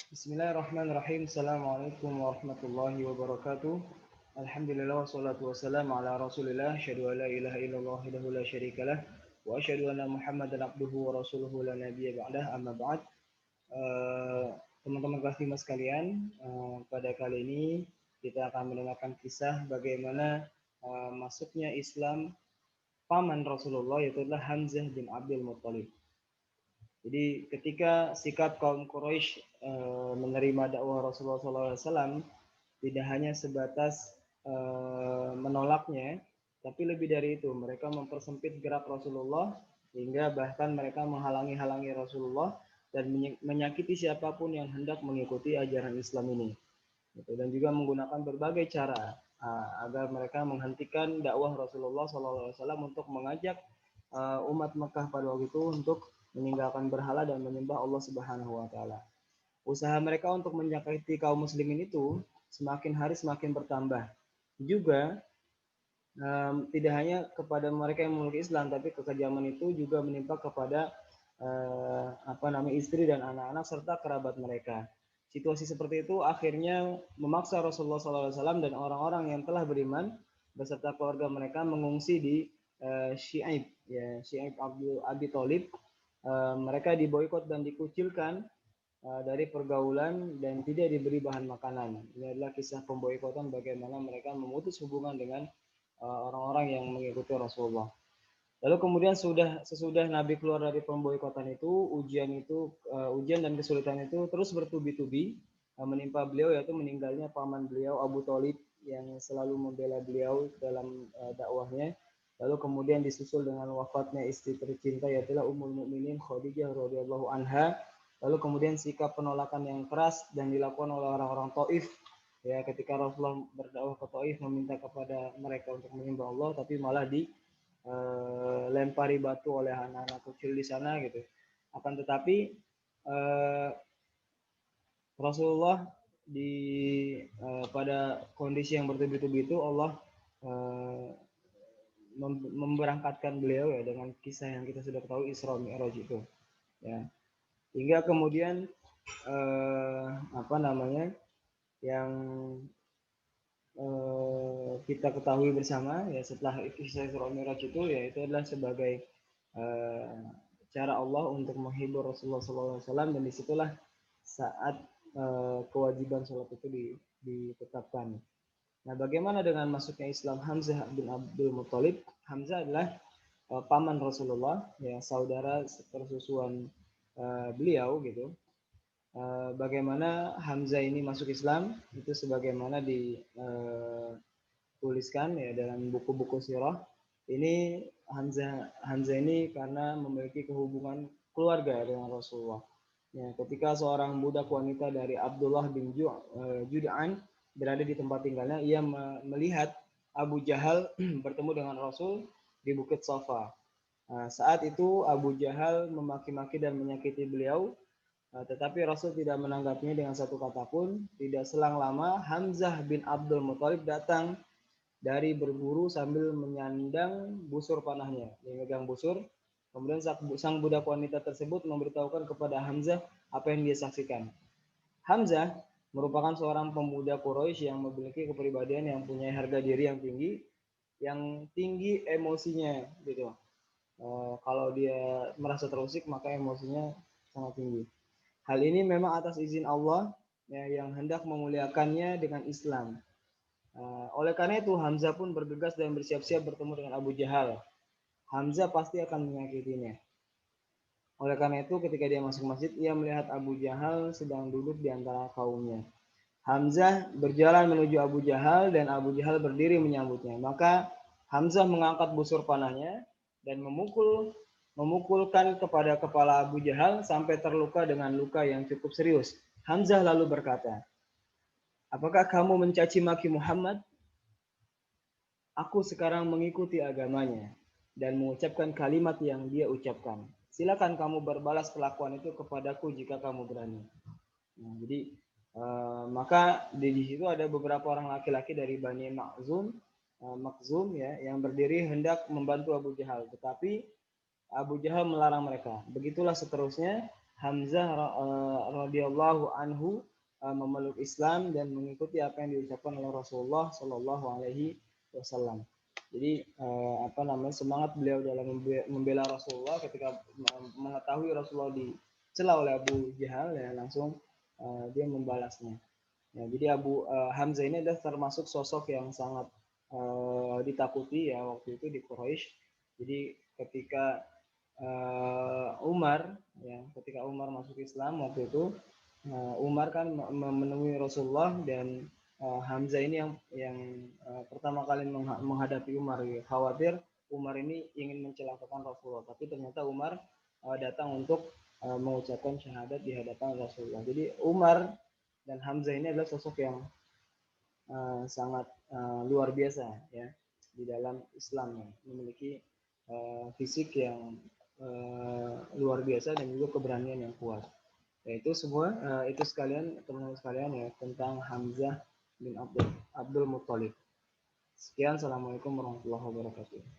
Bismillahirrahmanirrahim. Assalamualaikum warahmatullahi wabarakatuh. Alhamdulillah wassalatu wassalamu ala Rasulillah. Asyhadu an la ilaha illallah wahdahu la syarikalah wa asyhadu anna Muhammadan abduhu wa rasuluhu la nabiyya ba'dah. Amma ba'd. Eh, Teman-teman kelas 5 sekalian, pada kali ini kita akan mendengarkan kisah bagaimana masuknya Islam paman Rasulullah, yaitu adalah Hamzah bin Abdul Muttalib. Jadi ketika sikap kaum Quraisy menerima dakwah Rasulullah SAW tidak hanya sebatas menolaknya, tapi lebih dari itu mereka mempersempit gerak Rasulullah hingga bahkan mereka menghalangi Rasulullah dan menyakiti siapapun yang hendak mengikuti ajaran Islam ini. Dan juga menggunakan berbagai cara agar mereka menghentikan dakwah Rasulullah SAW untuk mengajak umat Mekah pada waktu itu untuk meninggalkan berhala dan menyembah Allah Subhanahu wa taala. Usaha mereka untuk menyakiti kaum muslimin itu semakin hari semakin bertambah. Juga tidak hanya kepada mereka yang memeluk Islam, tapi kekejaman itu juga menimpa kepada istri dan anak-anak serta kerabat mereka. Situasi seperti itu akhirnya memaksa Rasulullah SAW dan orang-orang yang telah beriman beserta keluarga mereka mengungsi di Syi'ib Abi Thalib. Mereka diboikot dan dikucilkan dari pergaulan dan tidak diberi bahan makanan. Ini adalah kisah pemboikotan bagaimana mereka memutus hubungan dengan orang-orang yang mengikuti Rasulullah. Lalu kemudian sesudah Nabi keluar dari pemboikotan itu, ujian dan kesulitan itu terus bertubi-tubi menimpa beliau, yaitu meninggalnya paman beliau Abu Thalib yang selalu membela beliau dalam dakwahnya. Lalu kemudian disusul dengan wafatnya istri tercinta, yaitu Ummul Mukminin Khadijah radhiyallahu anha. Lalu kemudian sikap penolakan yang keras dan dilakukan oleh orang-orang Taif, ya, ketika Rasulullah berdakwah ke Taif meminta kepada mereka untuk menyembah Allah, tapi malah lempari batu oleh anak-anak kecil di sana gitu. Akan tetapi Rasulullah pada kondisi yang bertubi-tubi itu Allah memberangkatkan beliau, ya, dengan kisah yang kita sudah tahu, Isra Mi'raj itu, ya. Hingga kemudian yang kita ketahui bersama, ya, setelah kisah Isra Mi'raj itu, ya, itu adalah sebagai cara Allah untuk menghibur Rasulullah SAW, dan disitulah saat kewajiban sholat itu ditetapkan. Nah, bagaimana dengan masuknya Islam Hamzah bin Abdul Muttalib? Hamzah adalah paman Rasulullah, ya, saudara persusuan beliau gitu. Bagaimana Hamzah ini masuk Islam itu sebagaimana dituliskan, ya, dalam buku-buku sirah. Ini Hamzah ini karena memiliki kehubungan keluarga dengan Rasulullah. Ya, ketika seorang budak wanita dari Abdullah bin Jud'an berada di tempat tinggalnya, ia melihat Abu Jahal bertemu dengan Rasul di Bukit Safa. Nah, saat itu Abu Jahal memaki-maki dan menyakiti beliau, tetapi Rasul tidak menanggapinya dengan satu kata pun. Tidak selang lama Hamzah bin Abdul Muthalib datang dari berburu sambil menyandang busur panahnya. Dia megang busur. Kemudian sang budak wanita tersebut memberitahukan kepada Hamzah apa yang dia saksikan. Hamzah merupakan seorang pemuda Quraisy yang memiliki kepribadian yang punya harga diri yang tinggi emosinya gitu. Kalau dia merasa terusik maka emosinya sangat tinggi. Hal ini memang atas izin Allah, ya, yang hendak memuliakannya dengan Islam. Oleh karena itu Hamzah pun bergegas dan bersiap-siap bertemu dengan Abu Jahal. Hamzah pasti akan menyakitinya. Oleh karena itu ketika dia masuk masjid, ia melihat Abu Jahal sedang duduk di antara kaumnya. Hamzah berjalan menuju Abu Jahal dan Abu Jahal berdiri menyambutnya. Maka Hamzah mengangkat busur panahnya dan memukulkan kepada kepala Abu Jahal sampai terluka dengan luka yang cukup serius. Hamzah lalu berkata, "Apakah kamu mencaci maki Muhammad? Aku sekarang mengikuti agamanya dan mengucapkan kalimat yang dia ucapkan. Silakan kamu berbalas kelakuan itu kepadaku jika kamu berani." Nah, jadi maka di situ ada beberapa orang laki-laki dari Bani Makhzum, ya, yang berdiri hendak membantu Abu Jahal, tetapi Abu Jahal melarang mereka. Begitulah seterusnya Hamzah radhiyallahu anhu memeluk Islam dan mengikuti apa yang diucapkan oleh Rasulullah Shallallahu Alaihi Wasallam. Jadi semangat beliau dalam membela Rasulullah ketika mengetahui Rasulullah dicela oleh Abu Jahal, ya langsung dia membalasnya. Ya, jadi Hamzah ini adalah termasuk sosok yang sangat ditakuti ya waktu itu di Quraisy. Jadi ketika Umar masuk Islam waktu itu, Umar kan menemui Rasulullah, dan Hamzah ini yang pertama kali menghadapi Umar, ya. Khawatir Umar ini ingin mencelakakan Rasulullah, tapi ternyata Umar datang untuk mengucapkan syahadat di hadapan Rasulullah. Jadi Umar dan Hamzah ini adalah sosok yang sangat luar biasa ya di dalam Islam, ya. Memiliki fisik yang luar biasa dan juga keberanian yang kuat. Yaitu semua itu sekalian, teman-teman sekalian, ya, tentang Hamzah bin Abdul Muthalib. Sekian, assalamualaikum warahmatullahi wabarakatuh.